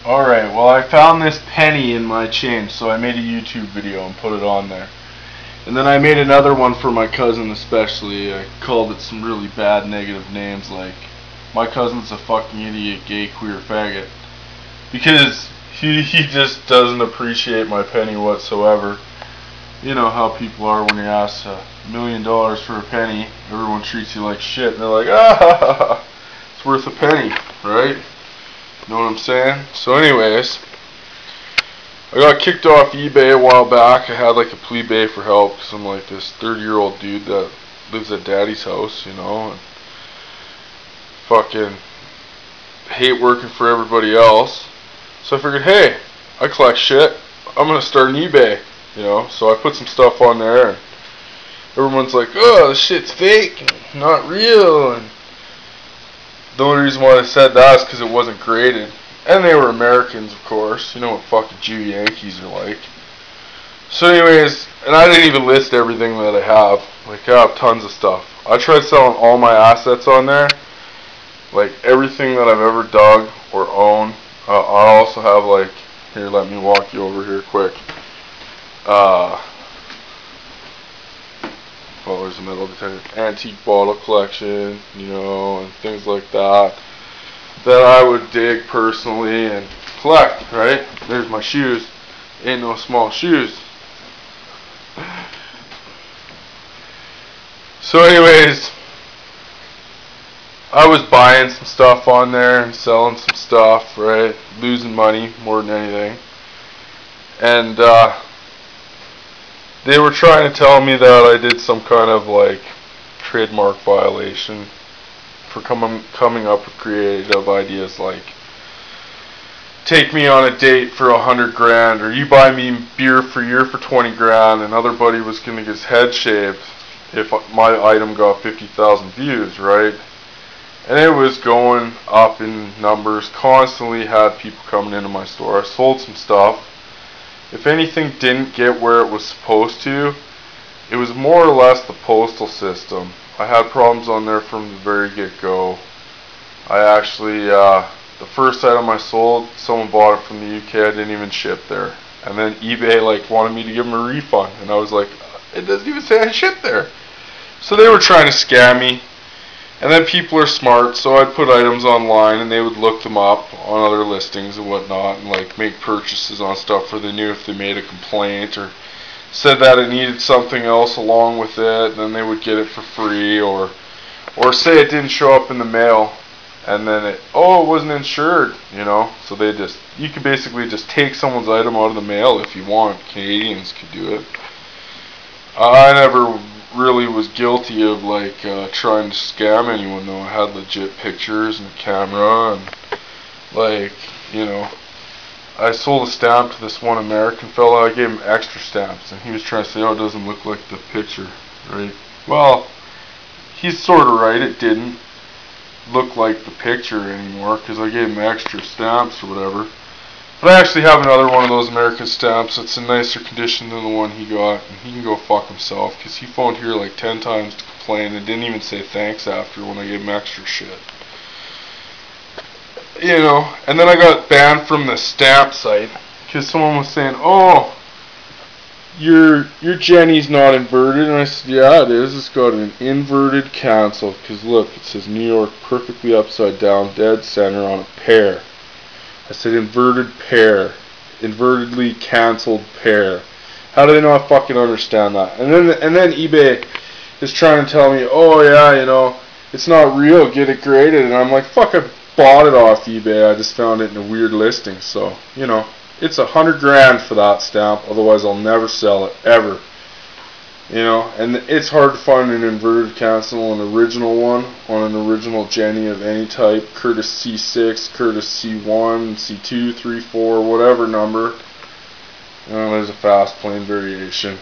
Alright, well I found this penny in my chain, so I made a YouTube video and put it on there. And then I made another one for my cousin especially. I called it some really bad negative names like, my cousin's a fucking idiot, gay, queer, faggot. Because he just doesn't appreciate my penny whatsoever. You know how people are when you ask $1 million for a penny. Everyone treats you like shit and they're like, ah, it's worth a penny, right? You know what I'm saying? So anyways, I got kicked off eBay a while back. I had like a plea bay for help because I'm like this 30-year-old dude that lives at daddy's house, you know, and fucking hate working for everybody else. So I figured, hey, I collect shit. I'm gonna start an eBay, you know. So I put some stuff on there, and everyone's like, oh, this shit's fake and not real. And the only reason why I said that is because it wasn't graded. And they were Americans, of course. You know what fucking Jew Yankees are like. So anyways, and I didn't even list everything that I have. Like, I have tons of stuff. I tried selling all my assets on there. Like, everything that I've ever dug or owned. I also have, like, here, let me walk you over here quick. Where's the metal detector? Antique bottle collection, you know, and things like that I would dig personally and collect, right? There's my shoes. Ain't no small shoes. So anyways, I was buying some stuff on there and selling some stuff, right? Losing money more than anything. And they were trying to tell me that I did some kind of like trademark violation for coming up with creative ideas like, take me on a date for 100 grand, or you buy me beer for a year for 20 grand, and other buddy was gonna get his head shaved if my item got 50,000 views, right? And it was going up in numbers, constantly had people coming into my store. I sold some stuff. If anything didn't get where it was supposed to, it was more or less the postal system. I had problems on there from the very get-go. I actually, the first item I sold, someone bought it from the UK, I didn't even ship there. And then eBay like wanted me to give them a refund, and I was like, it doesn't even say I shipped there. So they were trying to scam me. And then people are smart, so I'd put items online and they would look them up on other listings and whatnot and like make purchases on stuff where they knew if they made a complaint or said that it needed something else along with it, then they would get it for free, or say it didn't show up in the mail and then it wasn't insured, you know. So they you could basically just take someone's item out of the mail if you want. Canadians could do it. I never really was guilty of like trying to scam anyone though. I had legit pictures and a camera and like, you know, I sold a stamp to this one American fellow. I gave him extra stamps and he was trying to say, oh, it doesn't look like the picture, right? Well, he's sort of right, it didn't look like the picture anymore because I gave him extra stamps or whatever. But I actually have another one of those American stamps that's in nicer condition than the one he got, and he can go fuck himself because he phoned here like 10 times to complain and didn't even say thanks after when I gave him extra shit. You know, and then I got banned from the stamp site because someone was saying, oh, your Jenny's not inverted, and I said, yeah, it is. It's got an inverted cancel because look, it says New York perfectly upside down, dead center on a pear. I said inverted pear, invertedly cancelled pear. How do they not fucking understand that? And then eBay is trying to tell me, oh yeah, you know, it's not real, get it graded. And I'm like, fuck, I bought it off eBay. I just found it in a weird listing. So, you know, it's 100 grand for that stamp. Otherwise, I'll never sell it ever. You know, and it's hard to find an inverted cancel, an original one, on an original Jenny of any type, Curtis C6, Curtis C1, C2, 3, 4, whatever number. There's a fast plane variation.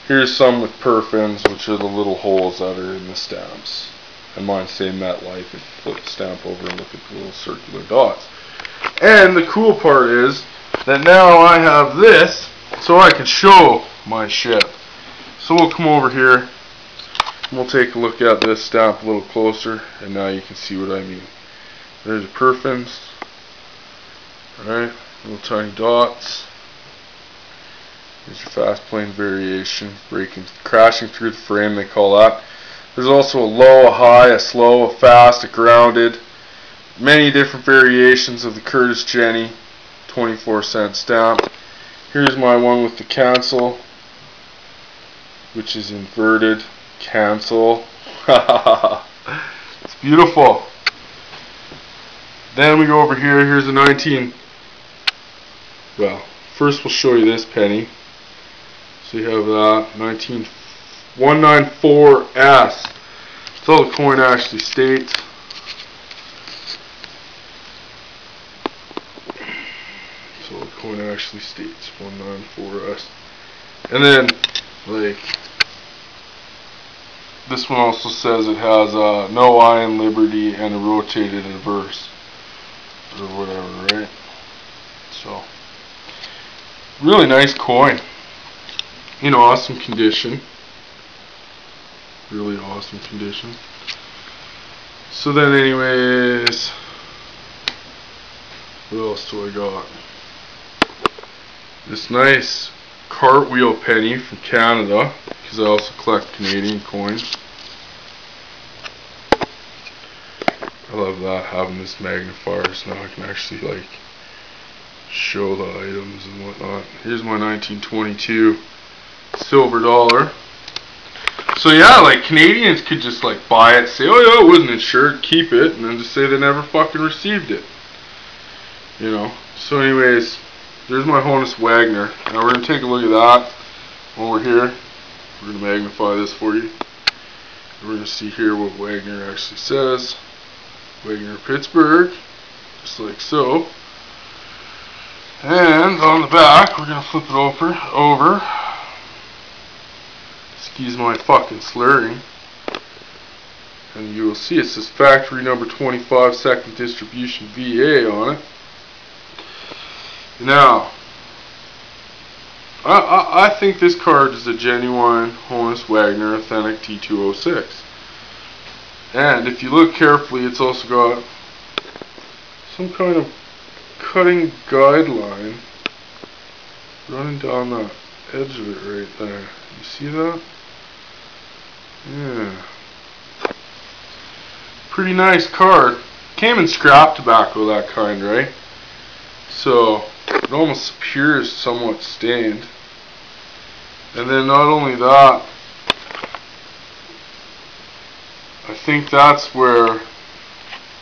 Here's some with perfins, which are the little holes that are in the stamps. And mine say MetLife. If you flip the stamp over and look at the little circular dots. And the cool part is that now I have this, so I can show my shit. So we'll come over here and we'll take a look at this stamp a little closer, and now you can see what I mean. There's the perfins. Right, little tiny dots. Here's your fast plane variation, crashing through the frame, they call that. There's also a low, a high, a slow, a fast, a grounded. Many different variations of the Curtis Jenny 24-cent stamp. Here's my one with the cancel, which is inverted. Cancel. It's beautiful. Then we go over here. Here's a 19. Well, first we'll show you this penny. So you have that 194S. That's all the coin actually states. So the coin actually states 194S. And then, like, this one also says it has no I in Liberty and a rotated inverse. Or whatever, right? So, really nice coin. In awesome condition. Really awesome condition. So then anyways, what else do I got? This nice cartwheel penny from Canada, because I also collect Canadian coins. I love that, having this magnifier, so now I can actually like show the items and whatnot. Here's my 1922 silver dollar. So yeah, like Canadians could just like buy it, say, oh yeah, it wasn't insured, keep it, and then just say they never fucking received it. You know. So anyways, there's my Honus Wagner. Now we're gonna take a look at that when we're here. We're gonna magnify this for you. We're gonna see here what Wagner actually says. Wagner Pittsburgh, just like so. And on the back, we're gonna flip it over. Excuse my fucking slurring. And you will see it says factory number 25, second distribution VA on it. Now, I think this card is a genuine Honus Wagner Authentic T206. And if you look carefully, it's also got some kind of cutting guideline running down the edge of it right there. You see that? Yeah. Pretty nice card. Came in scrap tobacco, that kind, right? So it almost appears somewhat stained. And then not only that, I think that's where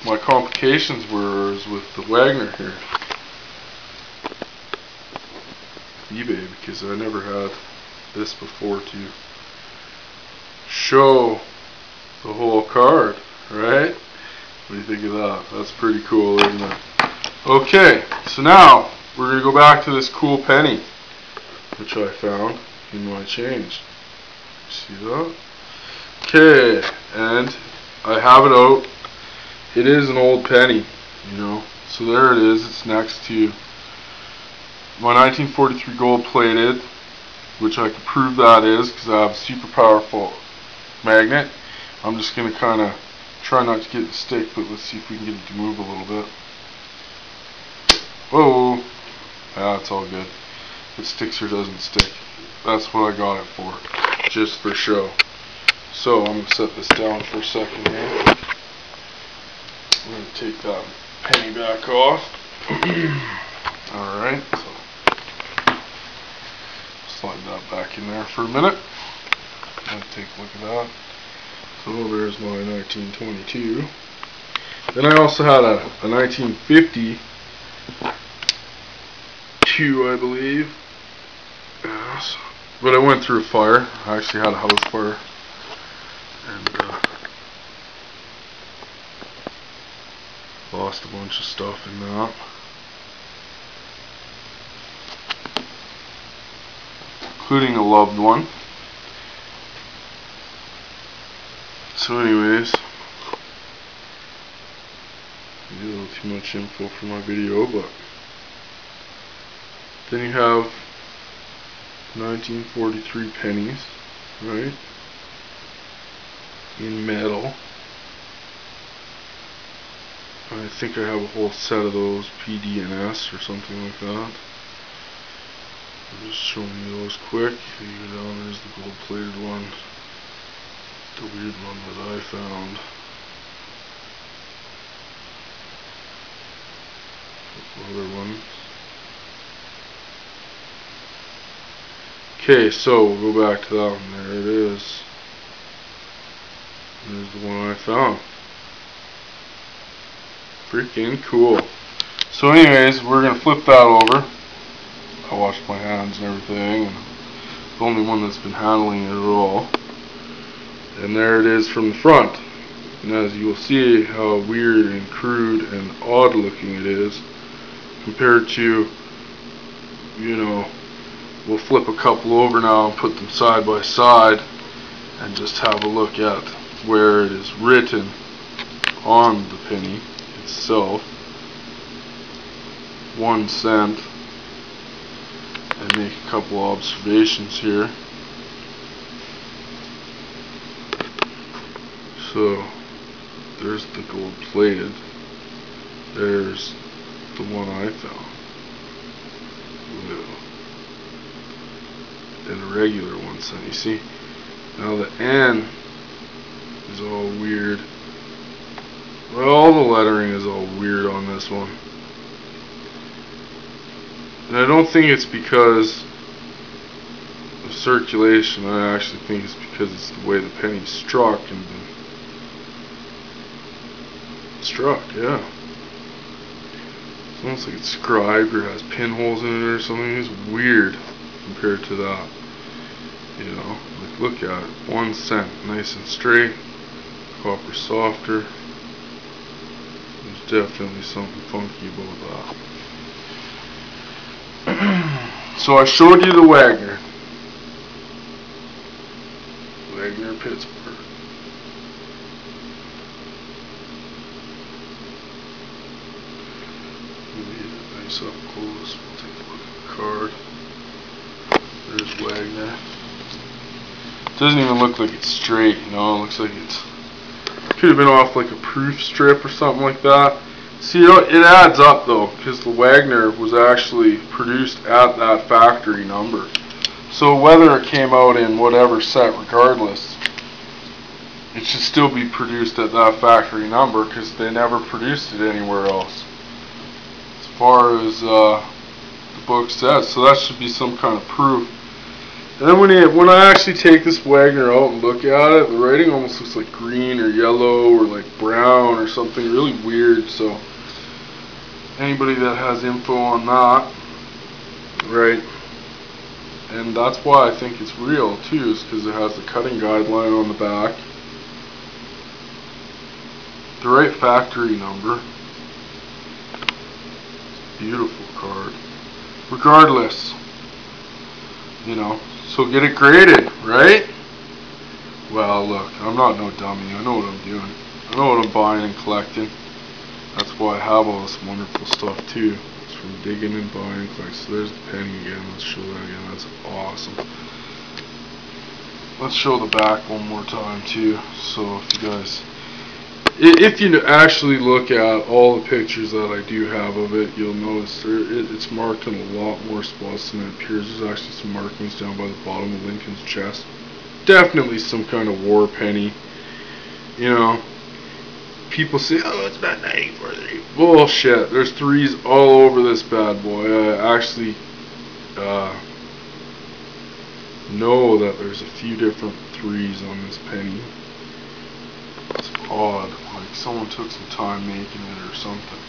my complications were, is with the Wagner here. eBay, because I never had this before to show the whole card, right? What do you think of that? That's pretty cool, isn't it? Okay, so now we're going to go back to this cool penny, which I found in my change. See that? Okay, and I have it out. It is an old penny, you know. So there it is. It's next to my 1943 gold plated, which I can prove that is because I have a super powerful magnet. I'm just going to kind of try not to get the stick, but let's see if we can get it to move a little bit. Whoa! Ah, it's all good. If it sticks or doesn't stick. That's what I got it for. Just for show. So I'm going to set this down for a second here. I'm going to take that penny back off. Alright, so slide that back in there for a minute. Let's take a look at that. So there's my 1922. Then I also had a 1952, I believe. Yes. But I went through a fire. I actually had a house fire. And lost a bunch of stuff in that. Including a loved one. So anyways, maybe a little too much info for my video, but then you have 1943 pennies, right, in metal. I think I have a whole set of those, PD and S or something like that. I'm just showing you those quick. You go down, there's the gold plated one. The weird one that I found. Other ones. Okay, so we'll go back to that one. There it is. There's the one I found. Freaking cool. So anyways, we're going to flip that over. I washed my hands and everything. And the only one that's been handling it at all. And there it is from the front. And as you will see how weird and crude and odd looking it is compared to, you know, we'll flip a couple over now and put them side by side and just have a look at where it is written on the penny itself, 1 cent, and make a couple observations here. So there's the gold plated, there's the one I found, and a regular 1 cent. You see, now the N is all weird. Well, all the lettering is all weird on this one. And I don't think it's because of circulation. I actually think it's because it's the way the penny's struck and been struck, yeah. It's almost like it's scribed or has pinholes in it or something. It's weird compared to that. You know, like look at it. 1 cent, nice and straight. Copper softer. There's definitely something funky about that. So I showed you the Wagner. Wagner Pittsburgh. Nice up close. We'll take a look at the card. There's Wagner. It doesn't even look like it's straight, you know. It looks like it's could have been off like a proof strip or something like that. See, you know, it adds up though, because the Wagner was actually produced at that factory number. So whether it came out in whatever set, regardless, it should still be produced at that factory number because they never produced it anywhere else, as far as the book says. So that should be some kind of proof. And then when I actually take this Wagner out and look at it, the writing almost looks like green or yellow or like brown or something really weird. So anybody that has info on that, right? And that's why I think it's real too, is because it has the cutting guideline on the back, the right factory number. Beautiful card. Regardless, you know. So get it graded, right? Well, look, I'm not no dummy. I know what I'm doing. I know what I'm buying and collecting. That's why I have all this wonderful stuff too. It's from digging and buying and collecting. So there's the penny again. Let's show that again. That's awesome. Let's show the back one more time too. So if you guys, if you actually look at all the pictures that I do have of it, you'll notice it's marked in a lot more spots than it appears. There's actually some markings down by the bottom of Lincoln's chest. Definitely some kind of war penny. You know, people say, oh, it's about 94. Bullshit. There's 3s all over this bad boy. I actually know that there's a few different 3s on this penny. It's odd, like someone took some time making it or something.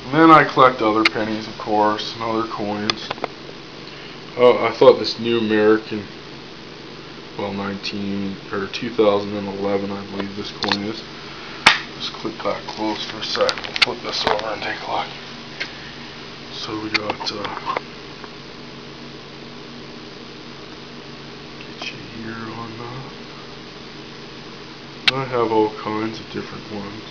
And then I collect other pennies, of course, and other coins. Oh, I thought this New American, well, 2011, I believe this coin is. Just click that close for a sec. We'll flip this over and take a look. So we got, get you here on that. I have all kinds of different ones.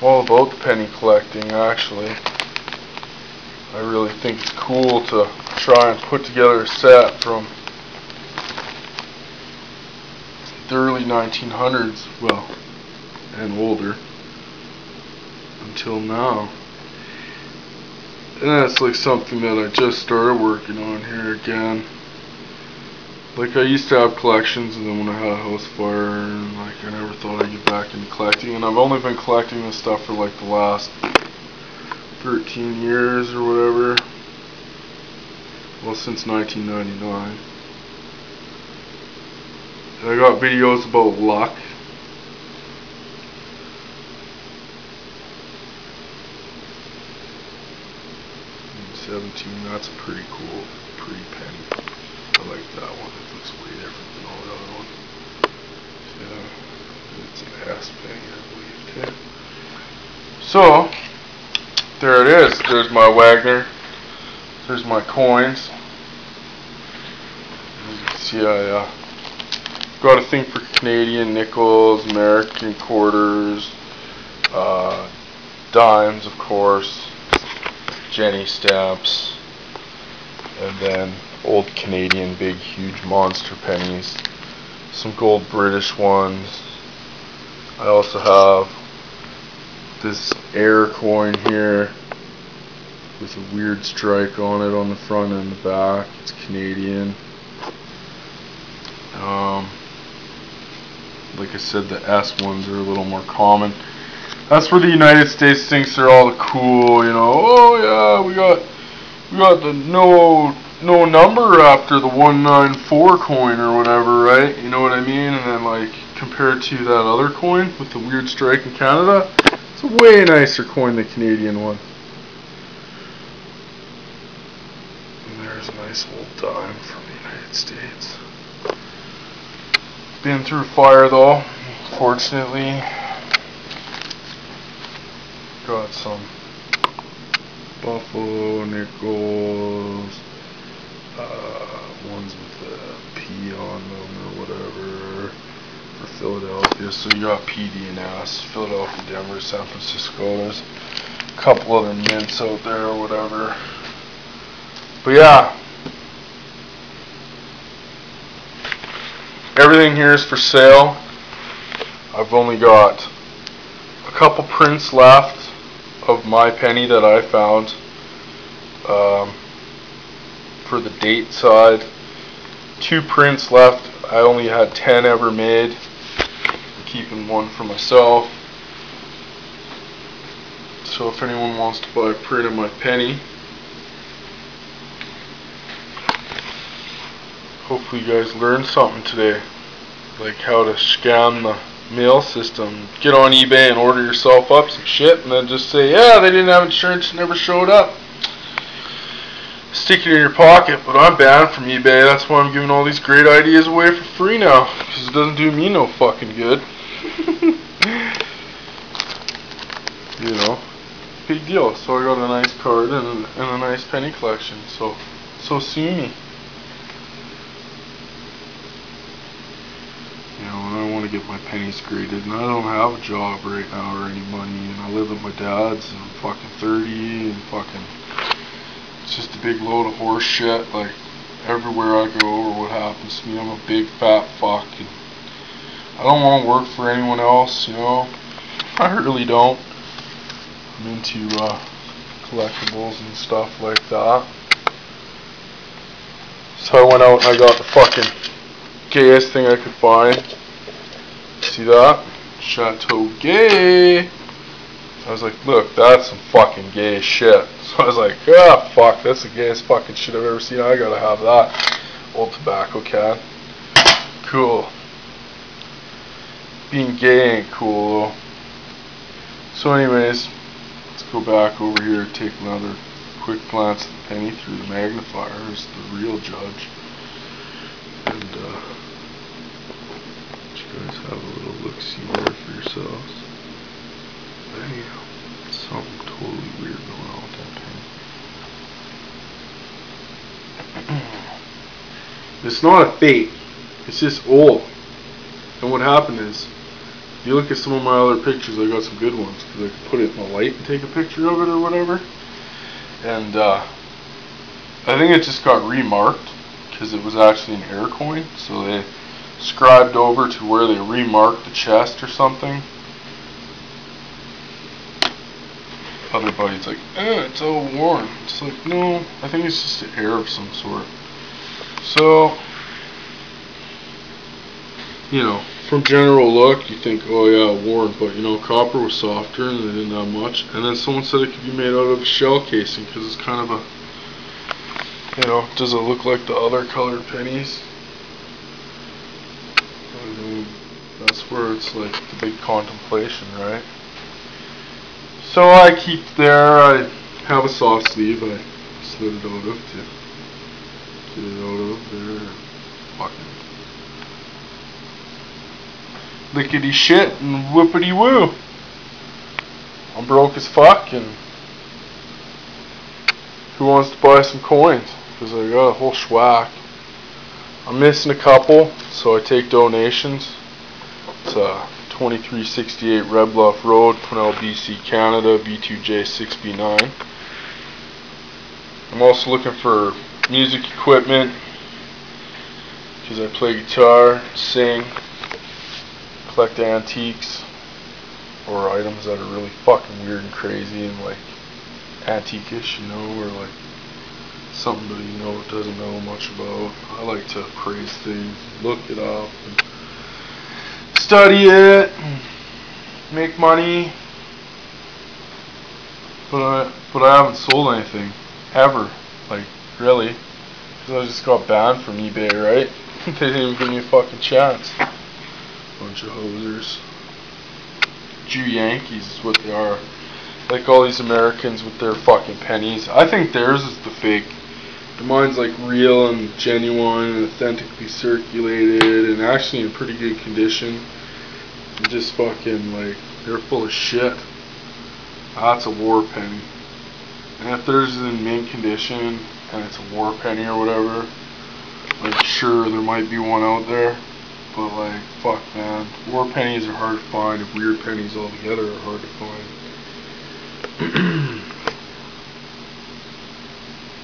All about the penny collecting, actually. I really think it's cool to try and put together a set from the early 1900s, well, and older, until now. And that's like something that I just started working on here again. Like, I used to have collections, and then when I had a house fire, and like, I never thought I'd get back into collecting, and I've only been collecting this stuff for like the last 13 years or whatever. Well, since 1999. And I got videos about luck. $17, that's a pretty cool, pretty penny. I like that one. It looks way different than all the other ones. Yeah, it's an S penny, I believe, too. So, there it is. There's my Wagner. There's my coins. As you can see, I got a thing for Canadian nickels, American quarters, dimes, of course, Jenny stamps, and then old Canadian big huge monster pennies, some gold British ones. I also have this air coin here with a weird strike on it on the front and the back. It's Canadian. Like I said, the S ones are a little more common. That's where the United States thinks they're all the cool, you know. Oh yeah, we got the no number after the 194 coin or whatever, right? You know what I mean? And then like compared to that other coin with the weird strike in Canada, it's a way nicer coin than the Canadian one. And there's a nice old dime from the United States. Been through fire though, fortunately. Got some Buffalo nickels, ones with a P on them or whatever, for Philadelphia. So you got PD and S, Philadelphia, Denver, San Francisco. There's a couple other mints out there or whatever. But yeah, everything here is for sale. I've only got a couple prints left of my penny that I found for the date side. 2 prints left. I only had 10 ever made. I'm keeping one for myself. So if anyone wants to buy a print of my penny, hopefully you guys learned something today, like how to scam the mail system. Get on eBay and order yourself up some shit and then just say, yeah, they didn't have insurance, never showed up. Stick it in your pocket. But I'm banned from eBay. That's why I'm giving all these great ideas away for free now, because it doesn't do me no fucking good. You know, big deal. So I got a nice card and a nice penny collection. So sue me. And I want to get my pennies graded, and I don't have a job right now or any money, and I live at my dad's, and I'm fucking 30, and fucking, it's just a big load of horse shit. Like, everywhere I go or what happens to me, I'm a big fat fuck, and I don't want to work for anyone else, you know. I really don't. I'm into collectibles and stuff like that. So I went out and I got the fucking gayest thing I could find. See that? Chateau Gay. I was like, look, that's some fucking gay shit. So I was like, ah, fuck, that's the gayest fucking shit I've ever seen. I gotta have that. Old tobacco can. Cool. Being gay ain't cool though. So anyways, let's go back over here and take another quick glance at the penny through the magnifier as the real judge. And you guys have a little look-see there for yourselves. But anyhow, something totally weird going on with that penny. It's not a fake, it's just old. And what happened is, if you look at some of my other pictures, I got some good ones, because I could put it in the light and take a picture of it or whatever. And I think it just got remarked, because it was actually an air coin, so scribed over to where they remarked the chest or something. Other buddy's like, it's all worn. It's like, no, I think it's just an air of some sort. So, you know, from general look, you think, oh yeah, worn, but you know, copper was softer and they didn't have much. And then someone said it could be made out of shell casing because it's kind of a, you know, does it look like the other colored pennies? I mean, that's where it's like the big contemplation, right? So I keep there, I have a soft sleeve I slid it out of to get it out of there. Fucking lickety shit and whoopity woo. I'm broke as fuck, and who wants to buy some coins? Because I got a whole schwack. I'm missing a couple, so I take donations. It's 2368 Red Bluff Road, Quesnel, BC, Canada, V2J6B9. I'm also looking for music equipment because I play guitar, sing, collect antiques or items that are really fucking weird and crazy and like antique-ish, you know, or like something that you know doesn't know much about. I like to praise things, look it up, and study it, and make money. But I haven't sold anything ever, like really, because I just got banned from eBay, right? They didn't even give me a fucking chance. Bunch of hosers. Jew Yankees is what they are. Like all these Americans with their fucking pennies. I think theirs is the fake. Mine's like real and genuine and authentically circulated and actually in pretty good condition. And just fucking like, they're full of shit. That's a war penny. And if theirs is in mint condition and it's a war penny or whatever, like sure there might be one out there. But like, fuck man, war pennies are hard to find, and weird pennies altogether are hard to find.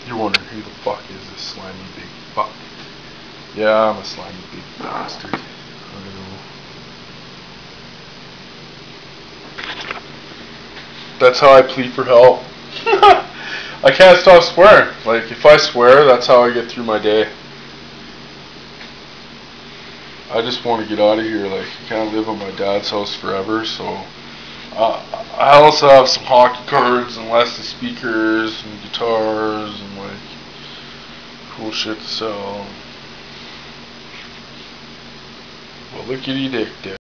You're wondering who the fuck is this slimy big fuck? Yeah, I'm a slimy big bastard. I know. That's how I plead for help. I can't stop swearing. Like, if I swear, that's how I get through my day. I just want to get out of here. Like, I can't live at my dad's house forever, so I also have some hockey cards and lots of speakers and guitars and like cool shit to sell. Well, lickety dick dick.